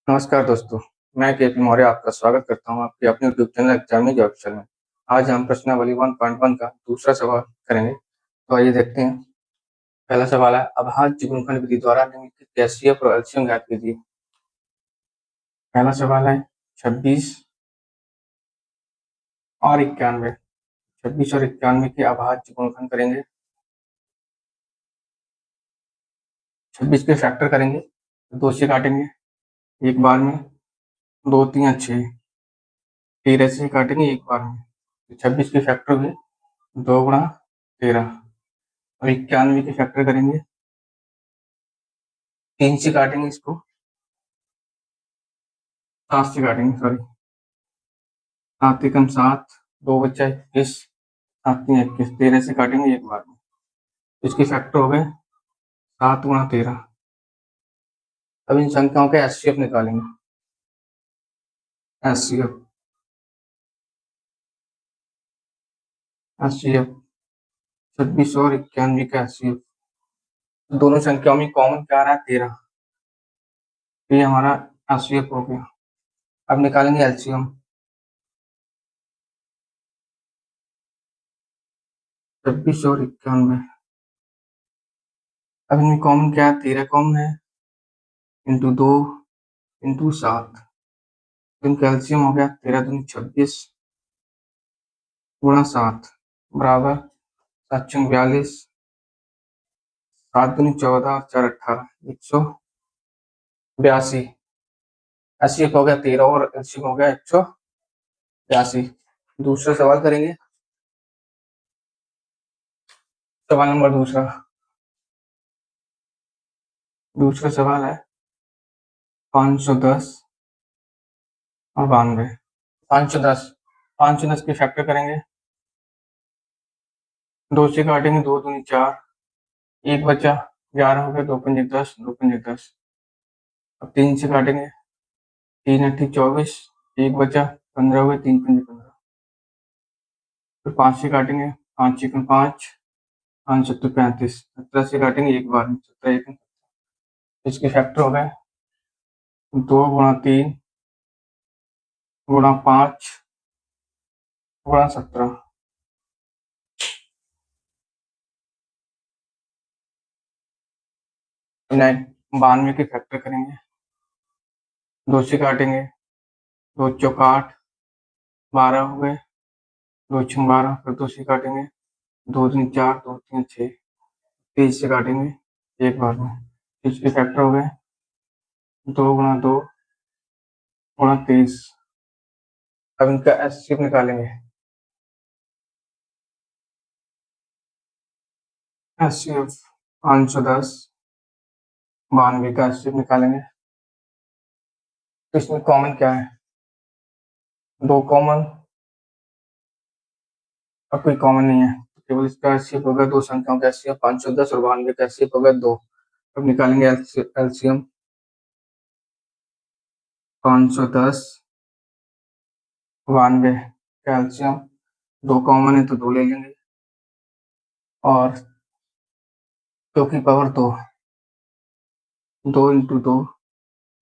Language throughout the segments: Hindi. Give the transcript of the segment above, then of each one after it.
नमस्कार दोस्तों, मैं केपी मौर्य आपका स्वागत करता हूँ आपके अपने यूट्यूब चैनल एग्जामिनी ऑफिशियल में। आज हम प्रश्नावली 1.1 का दूसरा सवाल करेंगे। तो आइए देखते हैं। पहला सवाल है, अभाज्य गुणनखंड विधि द्वारा निम्नलिखित गैसीय और एलसीएम ज्ञात कीजिए। पहला सवाल है 26 और 91। 26 और 91 के अभाज्य गुणनखंड करेंगे। 26 के फैक्टर करेंगे तो 2 से काटेंगे एक बार में, 2 3 6, 13 से काटेंगे एक बार में। 26 के फैक्टर हुए 2 गुणा 13 और 91 के फैक्टर करेंगे 3 से काटेंगे इसको, 7 से काटेंगे, सॉरी 7 एकम 7, 2 बचा 21, 7 तीन 21, 13 से काटेंगे एक बार में। इसके फैक्टर हो गए 7 गुणा 13। अब इन संख्याओं का एचसीएफ निकालेंगे। एचसीएफ 26 और 91 का एचसीएफ, दोनों संख्याओं में कॉमन क्या आ रहा है 13, तो ये हमारा एचसीएफ हो गया। अब निकालेंगे एलसीएम। 26 और 91, अब इनमें कॉमन क्या है 13 कॉमन है, इंटू 2 इंटू 7, इनका एलसीएम हो गया 13 दूनी 26 गुणा 7 बराबर 7 छंग 42, 7 दूनी 14 और 4 18, 182। एचसीएफ हो गया 13 और एलसीएम हो गया 182। दूसरा सवाल करेंगे। सवाल नंबर दूसरा सवाल है 510 और 92। 510 के फैक्टर करेंगे, 2 से काटेंगे, 2 दूनी 4, 1 बचा, 11 हो गया, 2 पंजे 10, 2 पंजे 10। अब 3 से काटेंगे, 3 अट्ठी 24, 1 बचा, 15 हो गए, 3 पंजे 15। फिर 5 से काटेंगे, 5 एकम 5, 5 सत्तर 35, 17 से काटेंगे एक बार में, 17 एकम। इसके फैक्टर हो गए 2 गुणा 3 गुणा 5 गुणा 17। 92 के फैक्टर करेंगे, 2 से काटेंगे, 2 चौक 8, 12 हो गए, 2 छंग 12, फिर 2 से काटेंगे, 2 तीन 4, 2 तीन 6, 23 से काटेंगे एक बार में। इसके फैक्टर हो गए 2 गुणा 2 गुणा 23। अब इनका एचसीएफ निकालेंगे। एचसीएफ 510 92 का एचसीएफ निकालेंगे। तो इसमें कॉमन क्या है, 2 कॉमन और कोई कॉमन नहीं है, तो केवल इसका एचसीएफ होगा, 2 संख्याओं का एचसीएफ 510 और 92 का एचसीएफ होगा 2। अब निकालेंगे एलसीएम। 510 92 का एलसीएम, 2 कॉमन है तो 2 ले लेंगे, और 2 की पावर 2, 2 इंटू 2,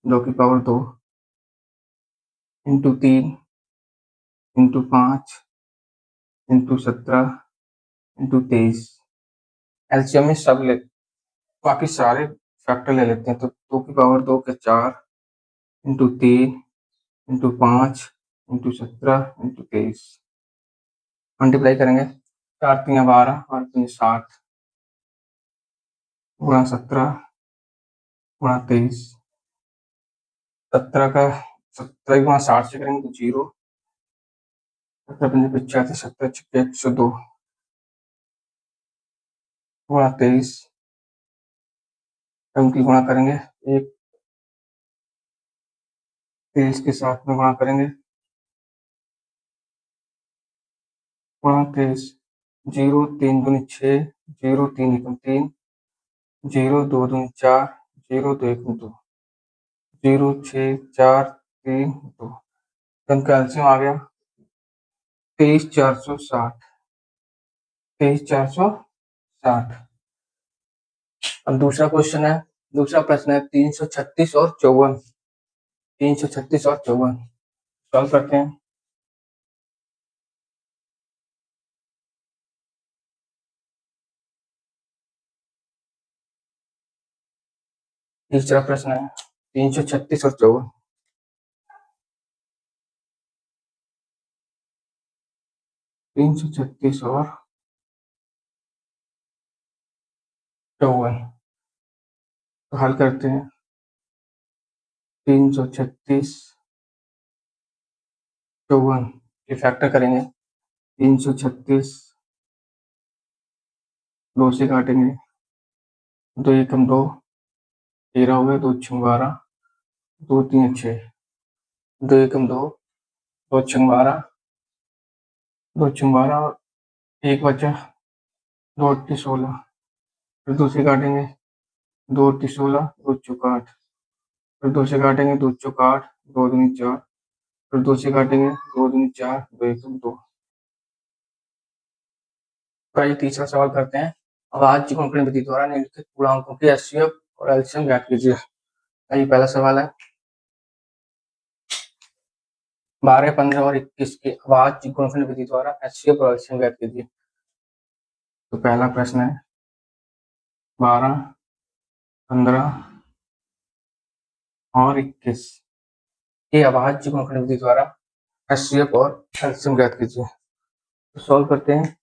2 की power 2 into 3 into 5 into 17 into 23। LCM में सब ले, बाकी सारे फैक्टर ले लेते हैं, तो 2 की पावर 2 के 4 into 3 into 5 into 17 into 23। Multiply करेंगे, 4 तीन 12 और 3 60 गुणा 17 गुणा 23। 17 गुणा 60 से करेंगे तो 0, 17 पंजे 85, 17 छक्के 102 गुणा 23। उनकी गुणा करेंगे, एक 23 के साथ में गुणा करेंगे, गुणा 23, 0 3 दूनी 6, 0 3 एकम 3, 0 2 दूनी 4, 0 2 एकम 2, 0 6 4 3 2। इनका एलसीएम आ गया 23,460। 23,460। अब दूसरा प्रश्न है 336 और 54। 336 और 54 सॉल्व करते हैं। तीसरा प्रश्न है 336 और 54। 336 और 54 तो हल करते हैं। 336 54 ये फैक्टर करेंगे। 336 2 से काटेंगे, 2 एकम 2, 13 हो गए, 2 छंग 12, 2 3 6, 2 एकम 2, 2 छंग 12, 2 छंग 12 और 1 बचा, 2 अट्ठी 16, फिर 2 से काटेंगे, 2 अट्ठी 16, 2 चौक 8, फिर 2 से काटेंगे, 2 चौक 8, 2 दूनी 4, फिर 2 से काटेंगे, 2 दूनी 4, 2 एकम 2। का ये तीसरा सवाल करते हैं। अभाज्य गुणनखंड विधि द्वारा निम्नलिखित पूर्णांकों की एचसीएफ और एलसीएम ज्ञात कीजिए। ये पहला सवाल है। 12, 15 और 21 के अभाज्य गुणनखंड विधि द्वारा एचसीएफ और एलसीएम ज्ञात कीजिए। तो पहला प्रश्न है 12, 15 और 21 के अभाज्य गुणनखंड विधि द्वारा एचसीएफ और एलसीएम ज्ञात कीजिए। तो सॉल्व करते हैं।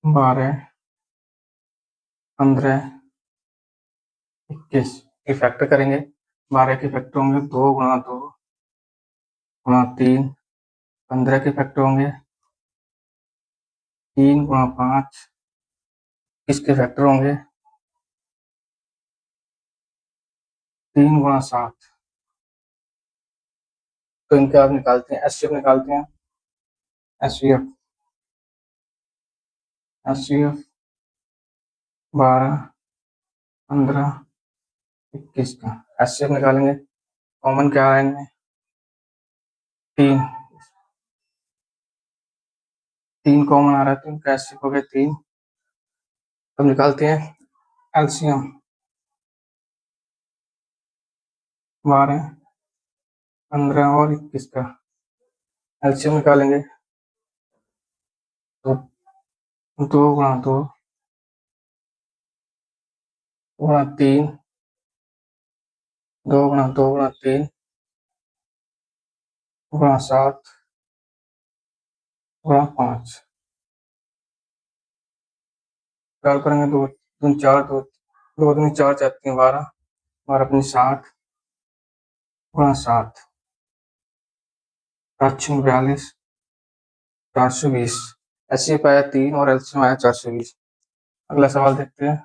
12, 15, 21 के फैक्टर करेंगे। 12 के फैक्टर होंगे 2 गुणा 2 गुणा 3, 15 के फैक्टर होंगे 3 गुणा 5, इसके फैक्टर होंगे 3 गुणा 7। तो इनके आप निकालते हैं, एचसीएफ निकालते हैं। एचसीएफ 12, 15, 21 का एचसीएफ निकालेंगे। कॉमन क्या है इनमें? 3 कॉमन आ रहा है तो इनका एचसीएफ हो गया 3। अब निकालते हैं एलसीएम। 12, 15 और 21 का एलसीएम निकालेंगे। तो 2 गुणा 2 गुणा 3, 2 गुणा 2 गुणा 3 गुणा 7 गुणा 5। सॉल्व करेंगे। 2 दूनी 4, 2 दूनी 4, 4 तीन 12 और अपनी 60 गुणा 7, 7 छः 42, 420। एचसीएफ आया 3 और एलसीएम आया 420। अगला सवाल देखते हैं।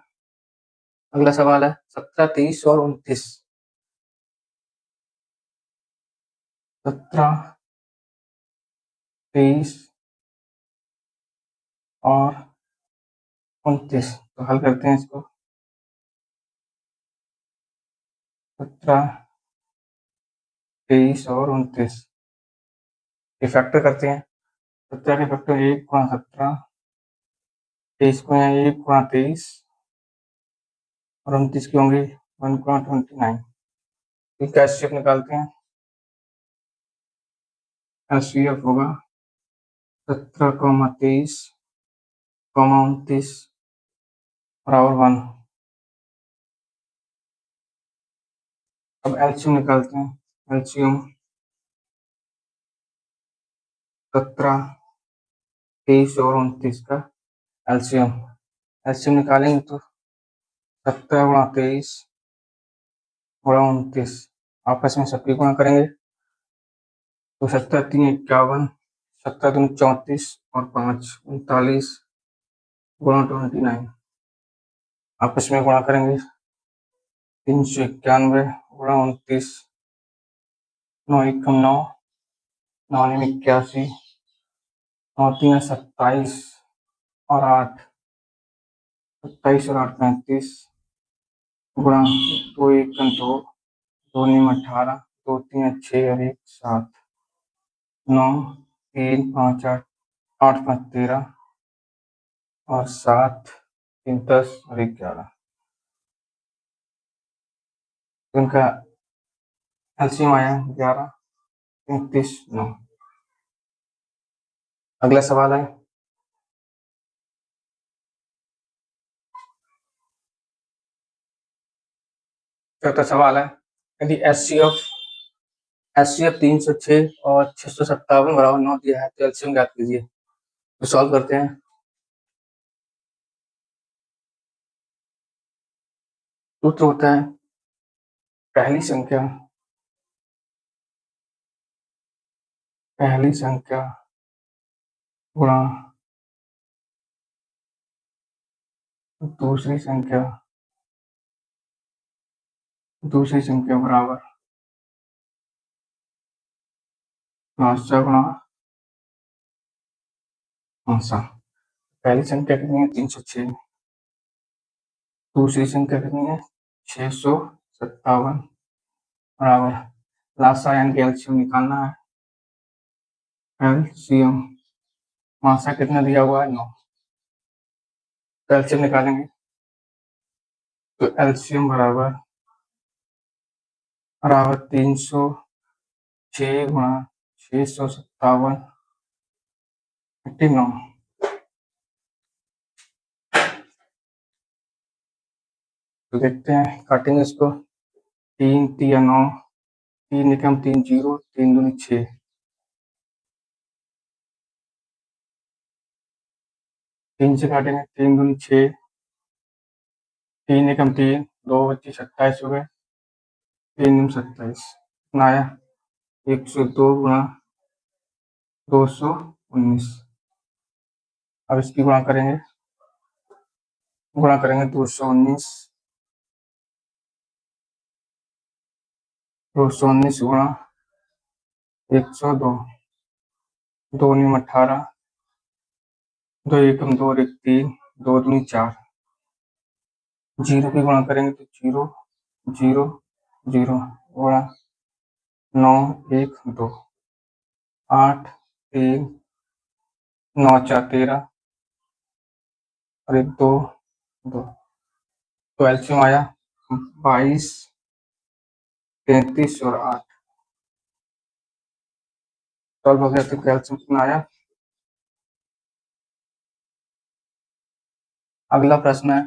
अगला सवाल है 17, 23 और 29। 17, 23 और 29 तो हल करते हैं इसको। 17, 23 और 29 ये फैक्टर करते हैं। 17 के फैक्टर 1 गुणा 17, 23 को 1 गुणा 23 और 29 के होंगे 1 गुणा 29। इसका एचसीएफ निकालते हैं। एचसीएफ होगा 17, 23, 29 बराबर 1। अब एलसीएम निकालते हैं। एलसीएम 17, 23 और 29 का एलसीएम। एलसीएम निकालेंगे तो 17 गुणा 23 गुणा 29 आपस में सबकी गुणा करेंगे तो 17 3 51, 17 दूनी 34 और 5 39 गुणा 29 आपस में गुणा करेंगे। 391 गुणा 29, 9 एकम 9, 9 9 81, 9 3 27 और 8, 27 और 8 35 गुणा 2 एकम 2, 2 9 18, 2 3 6 और 1 7, 9 3 5 8, 8 5 13 और 7 तीन 10 और एक 11, तो इनका एलसीएम आया 11, 29, 9। अगला सवाल है, चौथा सवाल है, यदि एचसीएफ 306 और 657 बराबर 9 दिया है तो एलसीएम ज्ञात कीजिए। तो सॉल्व करते हैं। सूत्र होता है पहली संख्या गुणा दूसरी संख्या बराबर भाषा गुणा भाषा। पहली संख्या कितनी है 306, दूसरी संख्या कितनी है 657 बराबर लासा यानी कि एलसीएम निकालना है। एलसीएम भाषा कितना दिया हुआ है 9, तो एलसीएम निकालेंगे तो एलसीएम बराबर 306 गुणा 657 9। तो देखते हैं, काटेंगे इसको, 3 3 9, 3 एकम 3 0, 3 दूनी 6, 3 से काटेंगे 3 दूनी 6, 3 एकम 3, 2 बच्चे 27 हो गए, 3 दूनी 27 आया 102 गुणा 219। अब इसकी गुणा करेंगे 219 गुणा 102, 2 नीम 18, 2 एकम 2 और 1 3, 2 दूनी 4, 0 की गुणा करेंगे तो 0 0 0 गुणा 9 1 2, 8 3 9 4 13 और 1 2 2, तो एलसीएम आया 22 33 और 8। सॉल्व हो गया तो एलसीएम कितना आया। अगला प्रश्न है,